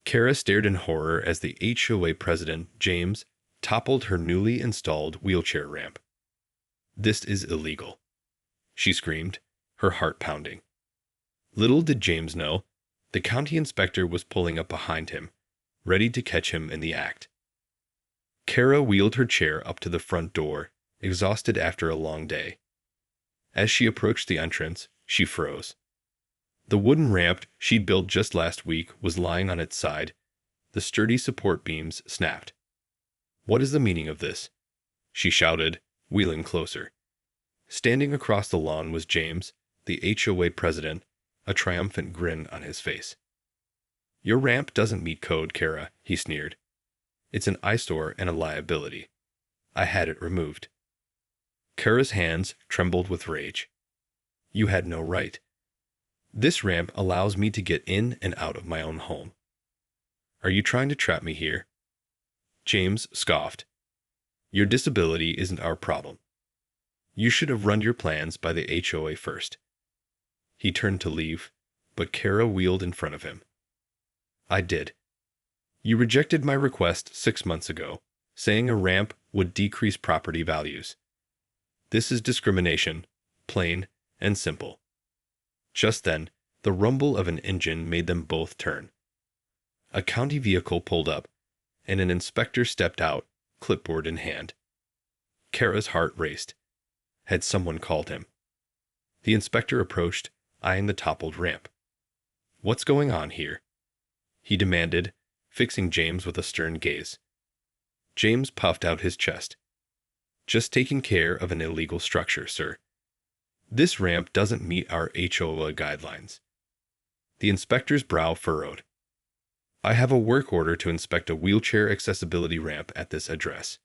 Kara stared in horror as the HOA president, James, toppled her newly installed wheelchair ramp. "This is illegal," she screamed, her heart pounding. Little did James know, the county inspector was pulling up behind him, ready to catch him in the act. Kara wheeled her chair up to the front door, exhausted after a long day. As she approached the entrance, she froze. The wooden ramp she'd built just last week was lying on its side. The sturdy support beams snapped. "What is the meaning of this?" she shouted, wheeling closer. Standing across the lawn was James, the HOA president, a triumphant grin on his face. "Your ramp doesn't meet code, Kara," he sneered. "It's an eyesore and a liability. I had it removed." Kara's hands trembled with rage. "You had no right. This ramp allows me to get in and out of my own home. Are you trying to trap me here?" James scoffed. "Your disability isn't our problem. You should have run your plans by the HOA first." He turned to leave, but Kara wheeled in front of him. "I did. You rejected my request 6 months ago, saying a ramp would decrease property values. This is discrimination, plain and simple." Just then, the rumble of an engine made them both turn. A county vehicle pulled up, and an inspector stepped out, clipboard in hand. Kara's heart raced. Had someone called him? The inspector approached, eyeing the toppled ramp. "What's going on here?" he demanded, fixing James with a stern gaze. James puffed out his chest. "Just taking care of an illegal structure, sir. This ramp doesn't meet our HOA guidelines." The inspector's brow furrowed. "I have a work order to inspect a wheelchair accessibility ramp at this address."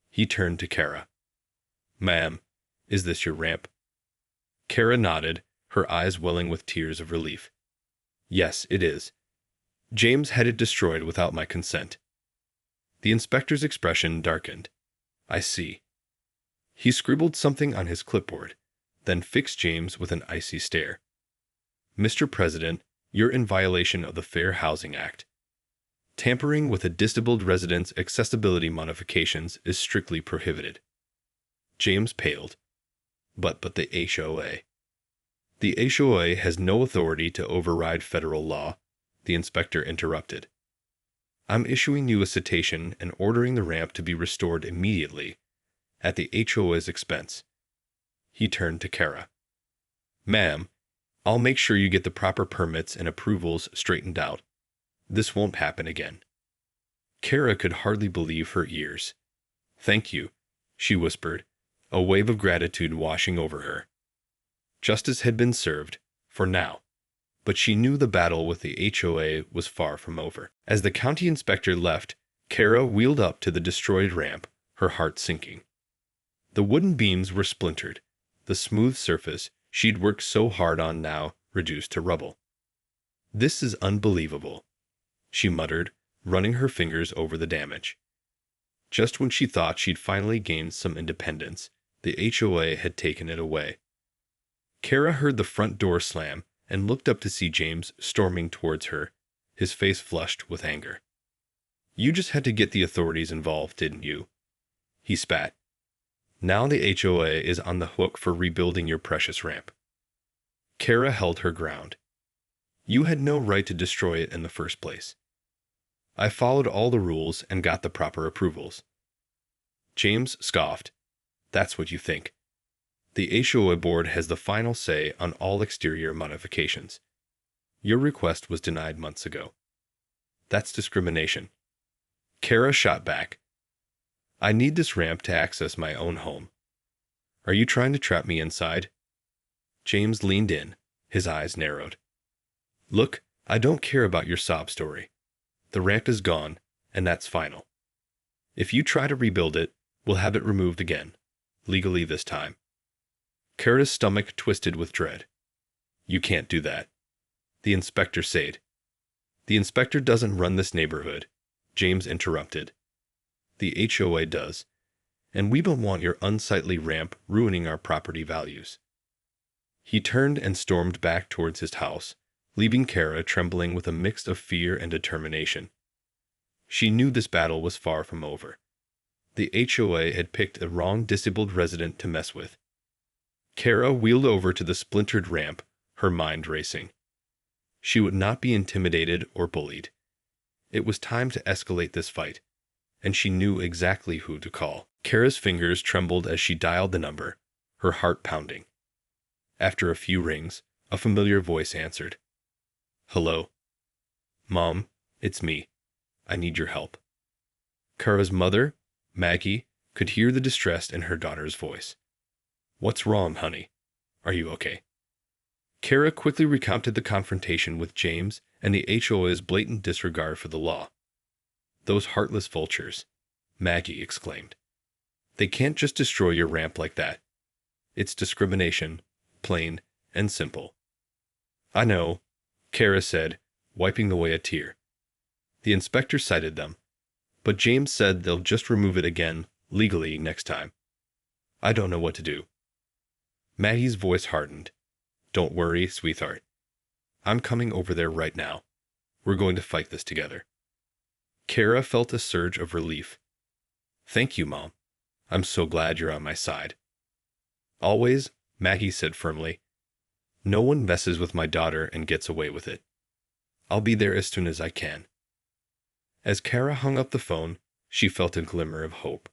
He turned to Kara. "Ma'am, is this your ramp?" Kara nodded, her eyes welling with tears of relief. "Yes, it is. James had it destroyed without my consent." The inspector's expression darkened. "I see." He scribbled something on his clipboard, then fixed James with an icy stare. "Mr. President, you're in violation of the Fair Housing Act. Tampering with a disabled resident's accessibility modifications is strictly prohibited." James paled. But the HOA. "The HOA has no authority to override federal law," the inspector interrupted. "I'm issuing you a citation and ordering the ramp to be restored immediately, at the HOA's expense." He turned to Kara. "Ma'am, I'll make sure you get the proper permits and approvals straightened out. This won't happen again." Kara could hardly believe her ears. "Thank you," she whispered, a wave of gratitude washing over her. Justice had been served, for now, but she knew the battle with the HOA was far from over. As the county inspector left, Kara wheeled up to the destroyed ramp, her heart sinking. The wooden beams were splintered, the smooth surface she'd worked so hard on now reduced to rubble. "This is unbelievable," she muttered, running her fingers over the damage. Just when she thought she'd finally gained some independence, the HOA had taken it away. Kara heard the front door slam and looked up to see James storming towards her, his face flushed with anger. "You just had to get the authorities involved, didn't you?" he spat. "Now the HOA is on the hook for rebuilding your precious ramp." Kara held her ground. "You had no right to destroy it in the first place. I followed all the rules and got the proper approvals." James scoffed. "That's what you think. The HOA board has the final say on all exterior modifications. Your request was denied months ago. That's discrimination." Kara shot back. "I need this ramp to access my own home. Are you trying to trap me inside?" James leaned in, his eyes narrowed. "Look, I don't care about your sob story. The ramp is gone, and that's final. If you try to rebuild it, we'll have it removed again, legally this time." Kara's stomach twisted with dread. "You can't do that," the inspector said. "The inspector doesn't run this neighborhood," James interrupted. "The HOA does, and we don't want your unsightly ramp ruining our property values." He turned and stormed back towards his house, leaving Kara trembling with a mix of fear and determination. She knew this battle was far from over. The HOA had picked a wrong disabled resident to mess with. Kara wheeled over to the splintered ramp, her mind racing. She would not be intimidated or bullied. It was time to escalate this fight, and she knew exactly who to call. Kara's fingers trembled as she dialed the number, her heart pounding. After a few rings, a familiar voice answered. "Hello? Mom, it's me. I need your help." Kara's mother, Maggie, could hear the distress in her daughter's voice. "What's wrong, honey? Are you okay?" Kara quickly recounted the confrontation with James and the HOA's blatant disregard for the law. "Those heartless vultures," Maggie exclaimed. "They can't just destroy your ramp like that. It's discrimination, plain and simple." "I know," Kara said, wiping away a tear. "The inspector cited them, but James said they'll just remove it again, legally, next time. I don't know what to do." Maggie's voice hardened. "Don't worry, sweetheart. I'm coming over there right now. We're going to fight this together." Kara felt a surge of relief. "Thank you, Mom. I'm so glad you're on my side." "Always," Maggie said firmly. "No one messes with my daughter and gets away with it. I'll be there as soon as I can." As Kara hung up the phone, she felt a glimmer of hope.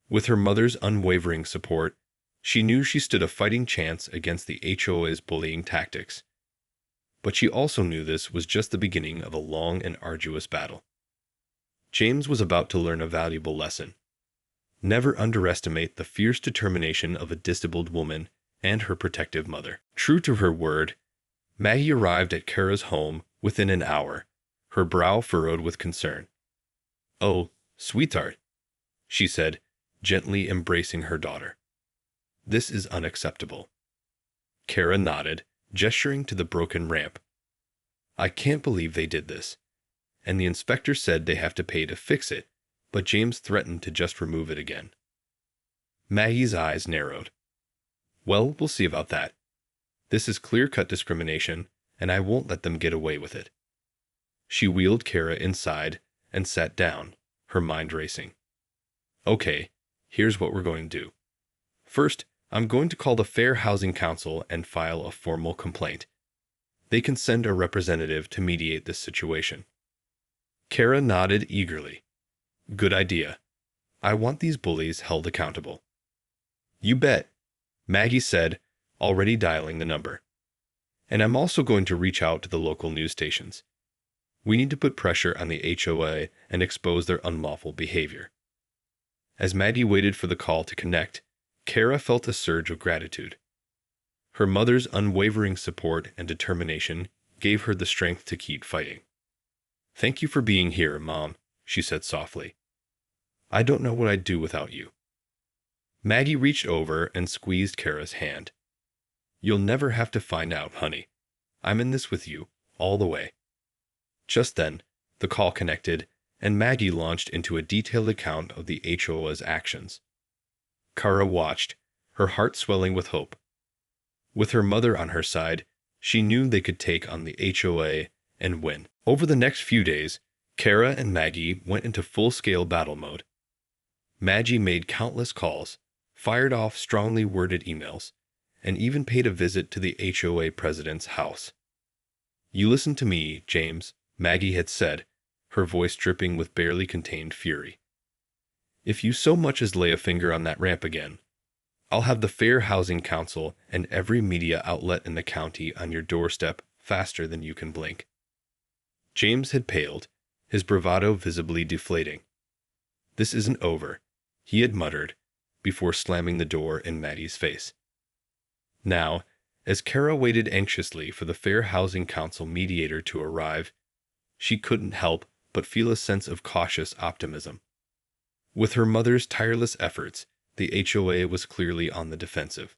With her mother's unwavering support, she knew she stood a fighting chance against the HOA's bullying tactics. But she also knew this was just the beginning of a long and arduous battle. James was about to learn a valuable lesson. Never underestimate the fierce determination of a disabled woman and her protective mother. True to her word, Maggie arrived at Kara's home within an hour, her brow furrowed with concern. "Oh, sweetheart," she said, gently embracing her daughter. "This is unacceptable." Kara nodded, gesturing to the broken ramp. "I can't believe they did this. And the inspector said they have to pay to fix it, but James threatened to just remove it again." Maggie's eyes narrowed. "Well, we'll see about that. This is clear-cut discrimination, and I won't let them get away with it." She wheeled Kara inside and sat down, her mind racing. "Okay, here's what we're going to do. First, I'm going to call the Fair Housing Council and file a formal complaint. They can send a representative to mediate this situation." Kara nodded eagerly. "Good idea. I want these bullies held accountable." "You bet," Maggie said, already dialing the number. "And I'm also going to reach out to the local news stations. We need to put pressure on the HOA and expose their unlawful behavior." As Maggie waited for the call to connect, Kara felt a surge of gratitude. Her mother's unwavering support and determination gave her the strength to keep fighting. "Thank you for being here, Mom," she said softly. "I don't know what I'd do without you." Maggie reached over and squeezed Kara's hand. "You'll never have to find out, honey. I'm in this with you, all the way." Just then, the call connected, and Maggie launched into a detailed account of the HOA's actions. Kara watched, her heart swelling with hope. With her mother on her side, she knew they could take on the HOA and win. Over the next few days, Kara and Maggie went into full-scale battle mode. Maggie made countless calls, fired off strongly worded emails, and even paid a visit to the HOA president's house. "You listen to me, James," Maggie had said, her voice dripping with barely contained fury. "If you so much as lay a finger on that ramp again, I'll have the Fair Housing Council and every media outlet in the county on your doorstep faster than you can blink." James had paled, his bravado visibly deflating. "This isn't over," he had muttered, before slamming the door in Maggie's face. Now, as Kara waited anxiously for the Fair Housing Council mediator to arrive, she couldn't help but feel a sense of cautious optimism. With her mother's tireless efforts, the HOA was clearly on the defensive.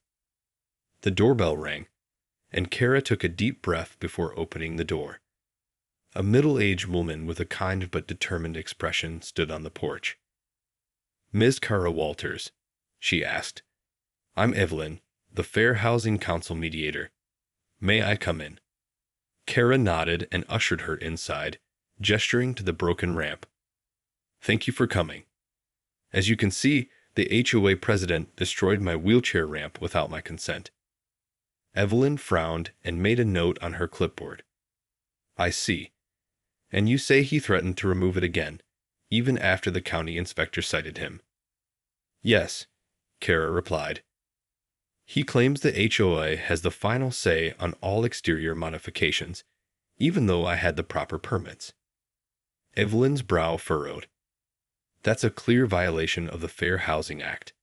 The doorbell rang, and Kara took a deep breath before opening the door. A middle-aged woman with a kind but determined expression stood on the porch. "Ms. Kara Walters," she asked. "I'm Evelyn, the Fair Housing Council mediator. May I come in?" Kara nodded and ushered her inside, gesturing to the broken ramp. Thank you for coming. As you can see, the HOA president destroyed my wheelchair ramp without my consent. Evelyn frowned and made a note on her clipboard. I see. And you say he threatened to remove it again, even after the county inspector cited him? Yes, Kara replied. He claims the HOA has the final say on all exterior modifications, even though I had the proper permits. Evelyn's brow furrowed. That's a clear violation of the Fair Housing Act.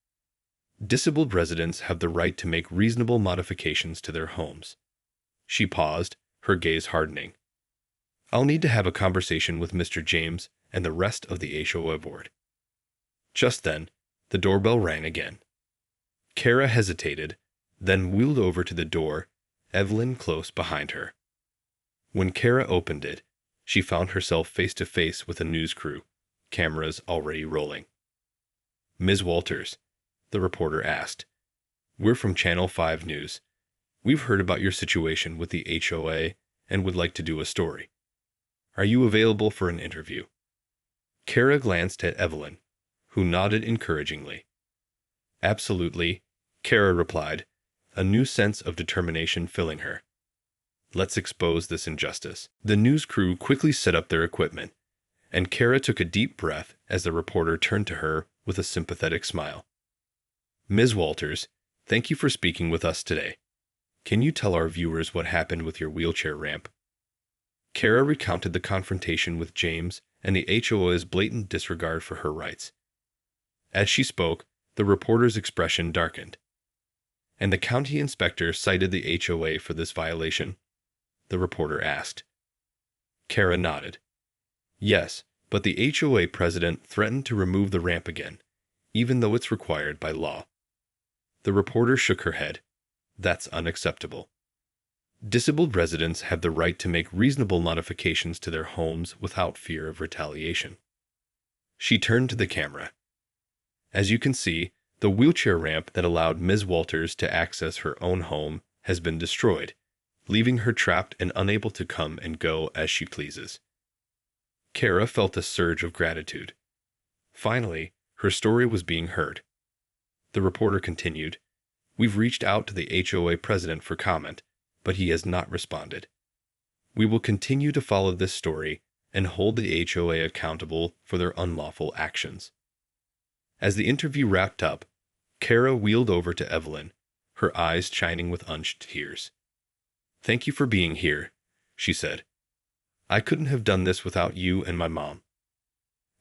Disabled residents have the right to make reasonable modifications to their homes. She paused, her gaze hardening. I'll need to have a conversation with Mr. James and the rest of the HOA board. Just then, the doorbell rang again. Kara hesitated, then wheeled over to the door, Evelyn close behind her. When Kara opened it, she found herself face to face with a news crew, cameras already rolling. Ms. Walters, the reporter asked. We're from Channel 5 News. We've heard about your situation with the HOA and would like to do a story. Are you available for an interview? Kara glanced at Evelyn, who nodded encouragingly. Absolutely, Kara replied, a new sense of determination filling her. Let's expose this injustice. The news crew quickly set up their equipment, and Kara took a deep breath as the reporter turned to her with a sympathetic smile. Ms. Walters, thank you for speaking with us today. Can you tell our viewers what happened with your wheelchair ramp? Kara recounted the confrontation with James and the HOA's blatant disregard for her rights. As she spoke, the reporter's expression darkened. And the county inspector cited the HOA for this violation? The reporter asked. Kara nodded. Yes, but the HOA president threatened to remove the ramp again, even though it's required by law. The reporter shook her head. That's unacceptable. Disabled residents have the right to make reasonable modifications to their homes without fear of retaliation. She turned to the camera. As you can see, the wheelchair ramp that allowed Ms. Walters to access her own home has been destroyed, leaving her trapped and unable to come and go as she pleases. Kara felt a surge of gratitude. Finally, her story was being heard. The reporter continued, We've reached out to the HOA president for comment, but he has not responded. We will continue to follow this story and hold the HOA accountable for their unlawful actions. As the interview wrapped up, Kara wheeled over to Evelyn, her eyes shining with unshed tears. Thank you for being here, she said. I couldn't have done this without you and my mom.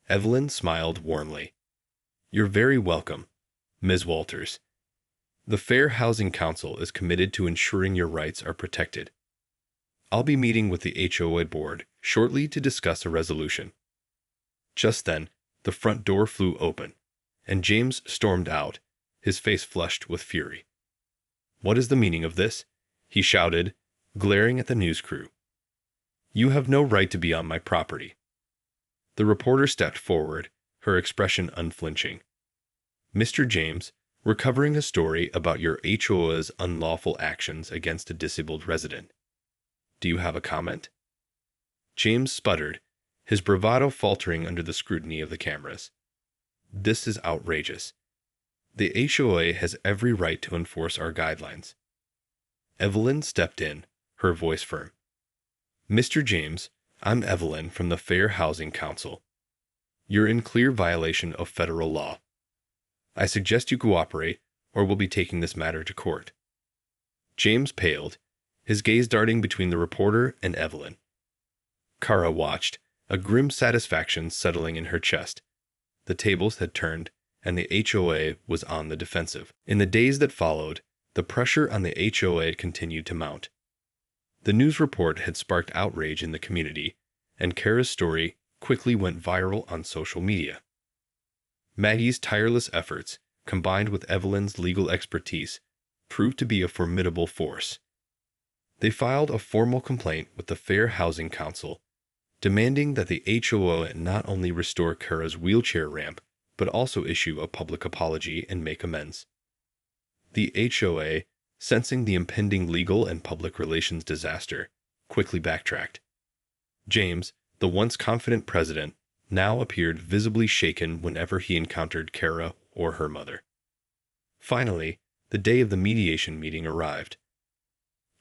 Evelyn smiled warmly. You're very welcome, Ms. Walters. The Fair Housing Council is committed to ensuring your rights are protected. I'll be meeting with the HOA board shortly to discuss a resolution. Just then, the front door flew open, and James stormed out, his face flushed with fury. What is the meaning of this? He shouted, glaring at the news crew. You have no right to be on my property. The reporter stepped forward, her expression unflinching. Mr. James, we're covering a story about your HOA's unlawful actions against a disabled resident. Do you have a comment? James sputtered, his bravado faltering under the scrutiny of the cameras. This is outrageous. The HOA has every right to enforce our guidelines. Evelyn stepped in, her voice firm. Mr. James, I'm Evelyn from the Fair Housing Council. You're in clear violation of federal law. I suggest you cooperate, or we'll be taking this matter to court. James paled, his gaze darting between the reporter and Evelyn. Kara watched, a grim satisfaction settling in her chest. The tables had turned, and the HOA was on the defensive. In the days that followed, the pressure on the HOA continued to mount. The news report had sparked outrage in the community, and Kara's story quickly went viral on social media. Maggie's tireless efforts, combined with Evelyn's legal expertise, proved to be a formidable force. They filed a formal complaint with the Fair Housing Council, demanding that the HOA not only restore Kara's wheelchair ramp, but also issue a public apology and make amends. The HOA, sensing the impending legal and public relations disaster, quickly backtracked. James, the once confident president, now appeared visibly shaken whenever he encountered Kara or her mother. Finally, the day of the mediation meeting arrived.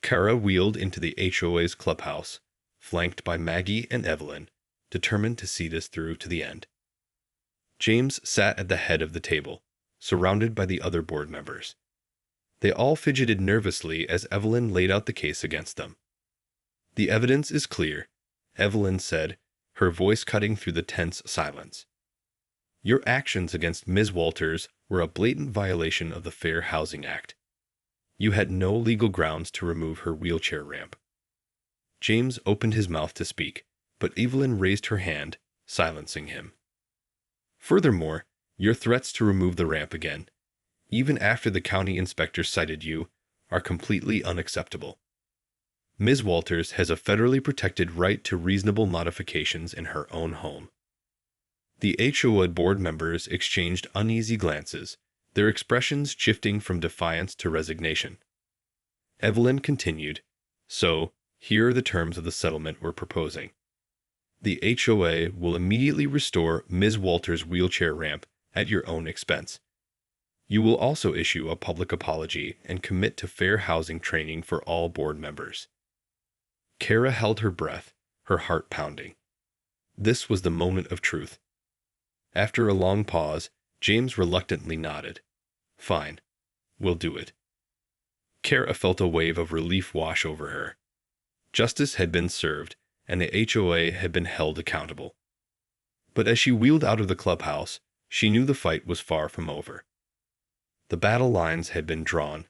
Kara wheeled into the HOA's clubhouse, flanked by Maggie and Evelyn, determined to see this through to the end. James sat at the head of the table, surrounded by the other board members. They all fidgeted nervously as Evelyn laid out the case against them. "The evidence is clear," Evelyn said, her voice cutting through the tense silence. "Your actions against Ms. Walters were a blatant violation of the Fair Housing Act. You had no legal grounds to remove her wheelchair ramp." James opened his mouth to speak, but Evelyn raised her hand, silencing him. "Furthermore, your threats to remove the ramp again, even after the county inspector cited you, are completely unacceptable. Ms. Walters has a federally protected right to reasonable modifications in her own home." The HOA board members exchanged uneasy glances, their expressions shifting from defiance to resignation. Evelyn continued, "So, here are the terms of the settlement we're proposing. The HOA will immediately restore Ms. Walters' wheelchair ramp at your own expense. You will also issue a public apology and commit to fair housing training for all board members." Kara held her breath, her heart pounding. This was the moment of truth. After a long pause, James reluctantly nodded. "Fine. We'll do it." Kara felt a wave of relief wash over her. Justice had been served, and the HOA had been held accountable. But as she wheeled out of the clubhouse, she knew the fight was far from over. The battle lines had been drawn,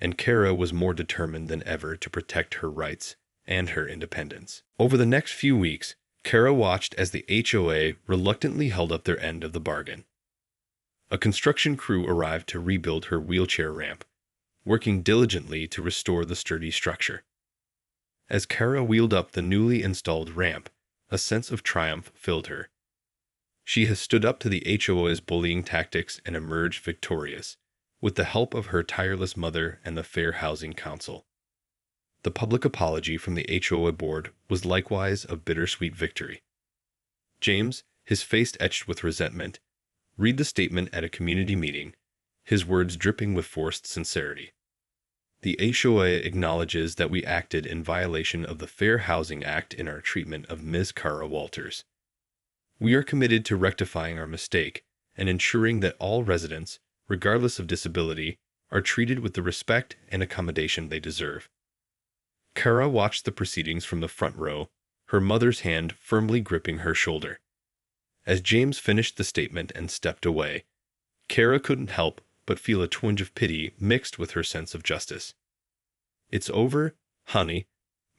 and Kara was more determined than ever to protect her rights and her independence. Over the next few weeks, Kara watched as the HOA reluctantly held up their end of the bargain. A construction crew arrived to rebuild her wheelchair ramp, working diligently to restore the sturdy structure. As Kara wheeled up the newly installed ramp, a sense of triumph filled her. She has stood up to the HOA's bullying tactics and emerged victorious, with the help of her tireless mother and the Fair Housing Council. The public apology from the HOA board was likewise a bittersweet victory. James, his face etched with resentment, read the statement at a community meeting, his words dripping with forced sincerity. "The HOA acknowledges that we acted in violation of the Fair Housing Act in our treatment of Ms. Kara Walters. We are committed to rectifying our mistake and ensuring that all residents, regardless of disability, are treated with the respect and accommodation they deserve." Kara watched the proceedings from the front row, her mother's hand firmly gripping her shoulder. As James finished the statement and stepped away, Kara couldn't help but feel a twinge of pity mixed with her sense of justice. "It's over, honey,"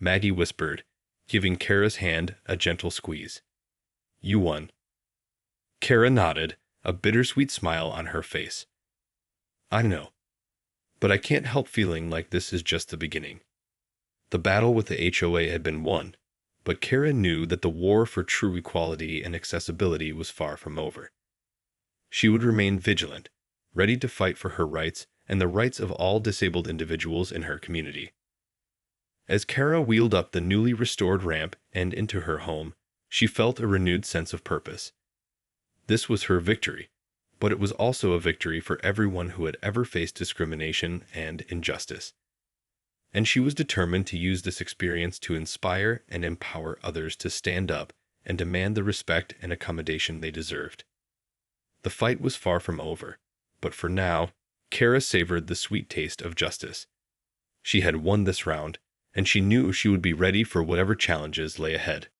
Maggie whispered, giving Kara's hand a gentle squeeze. "You won." Kara nodded, a bittersweet smile on her face. "I know. But I can't help feeling like this is just the beginning." The battle with the HOA had been won, but Kara knew that the war for true equality and accessibility was far from over. She would remain vigilant, ready to fight for her rights and the rights of all disabled individuals in her community. As Kara wheeled up the newly restored ramp and into her home, she felt a renewed sense of purpose. This was her victory, but it was also a victory for everyone who had ever faced discrimination and injustice. And she was determined to use this experience to inspire and empower others to stand up and demand the respect and accommodation they deserved. The fight was far from over, but for now, Kara savored the sweet taste of justice. She had won this round, and she knew she would be ready for whatever challenges lay ahead.